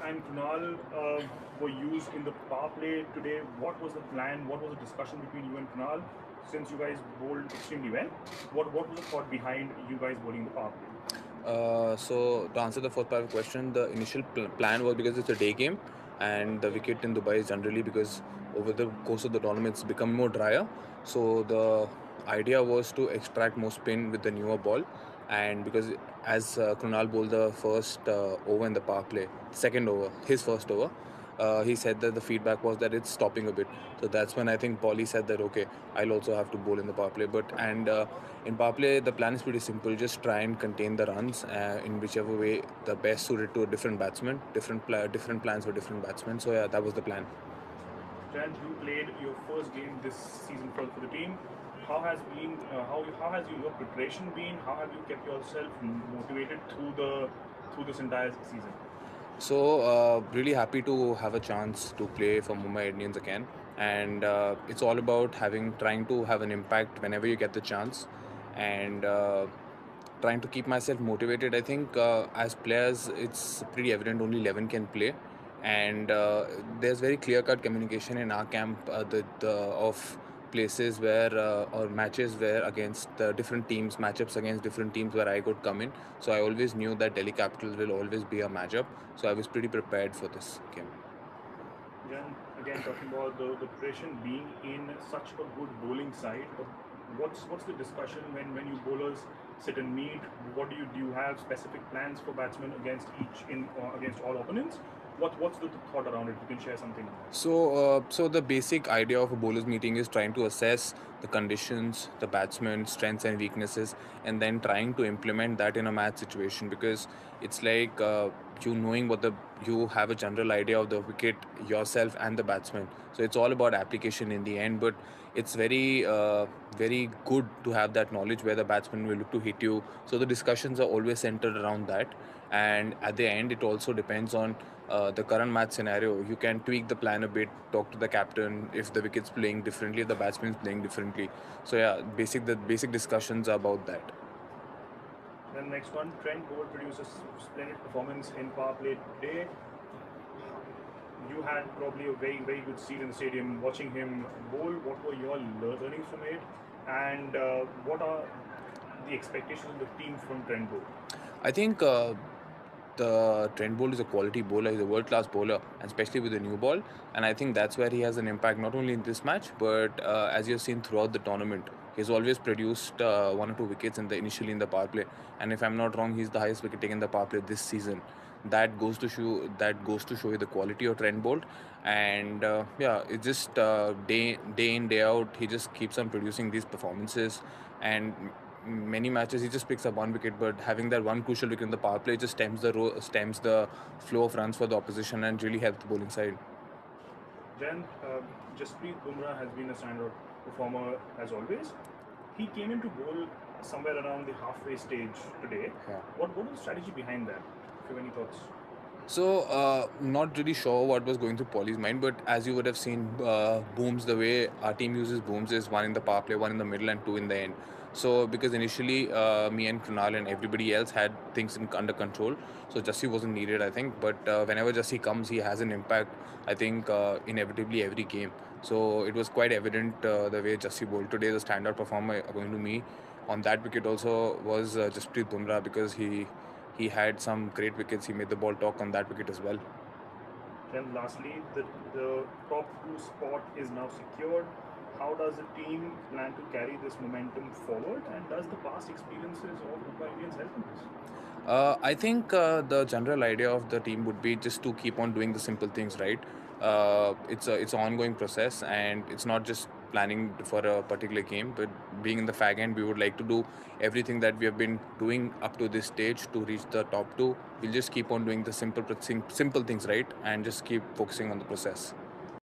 and Kunal were used in the power play today. What was the plan? What was the discussion between you and Kunal? Since you guys bowled extremely well, what was the thought behind you guys bowling the power play? So to answer the first part of the question, the initial plan was because it's a day game, and the wicket in Dubai is generally because over the course of the tournament it's become more drier. So the idea was to extract more spin with the newer ball, and because as Krunal bowled the first over in the power play, second over, his first over, he said that the feedback was that it's stopping a bit. So that's when I think Paulie said that okay, I'll also have to bowl in the power play. But and in power play, the plan is pretty simple. Just try and contain the runs in whichever way the best suited to a different batsman. Different plans for different batsmen. So yeah, that was the plan. Jan, you played your first game this season for the team. How has your preparation been? How have you kept yourself motivated through this entire season? So really happy to have a chance to play for Mumbai Indians again, and it's all about trying to have an impact whenever you get the chance, and trying to keep myself motivated. I think as players, it's pretty evident only 11 can play, and there's very clear-cut communication in our camp of places where or matches where against different teams, matchups against different teams where I could come in. So I always knew that Delhi Capitals will always be a matchup. So I was pretty prepared for this game. Jan, again talking about the preparation being in such a good bowling side, what's the discussion when you bowlers sit and meet? What do you have specific plans for batsmen against each in against all opponents? What's the thought around it? You can share something. So the basic idea of a bowlers meeting is trying to assess the conditions, the batsman's strengths and weaknesses, and then trying to implement that in a match situation. Because it's like you knowing you have a general idea of the wicket yourself and the batsman. So it's all about application in the end. But it's very good to have that knowledge where the batsman will look to hit you. So the discussions are always centered around that, and at the end it also depends on the current match scenario. You can tweak the plan a bit, talk to the captain if the wicket's playing differently, if the batsman's playing differently. So yeah, the basic discussions are about that. Then next one, Trent Bolt produces splendid performance in power play today. You had probably a very good seat in the stadium watching him bowl. What were your learnings from it, and what are the expectations of the team from Trent Bolt? I think the Trent Bolt is a quality bowler. He's a world-class bowler, and especially with the new ball. And I think that's where he has an impact not only in this match, but as you've seen throughout the tournament. He's always produced one or two wickets initially in the power play. And if I'm not wrong, he's the highest wicket taker in the power play this season. That goes to show you the quality of Trent Bolt. And yeah, it's just day in day out. He just keeps on producing these performances, and many matches he just picks up one wicket, but having that one crucial wicket in the power play just stems the flow of runs for the opposition and really helps the bowling side. Then Jasprit Bumrah has been a standout performer as always. He came into bowl somewhere around the halfway stage today. Yeah. What was the strategy behind that? If you have any thoughts. So, not really sure what was going through Paulie's mind, but as you would have seen, booms, the way our team uses booms is one in the power play, one in the middle, and two in the end. So, because initially me and Krunal and everybody else had things under control, so Jassi wasn't needed, I think. But whenever Jassi comes, he has an impact, I think, inevitably every game. So, it was quite evident the way Jassi bowled today. The standout performer, according to me, on that wicket also was Jasprit Bumrah, because he had some great wickets. He made the ball talk on that wicket as well. Then lastly, the top two spot is now secured. How does the team plan to carry this momentum forward, and does the past experiences of Mumbai Indians help in this? I think the general idea of the team would be just to keep on doing the simple things right. It's an ongoing process, and it's not just planning for a particular game, but being in the fag end, we would like to do everything that we have been doing up to this stage to reach the top two. We'll just keep on doing the simple things right, and just keep focusing on the process.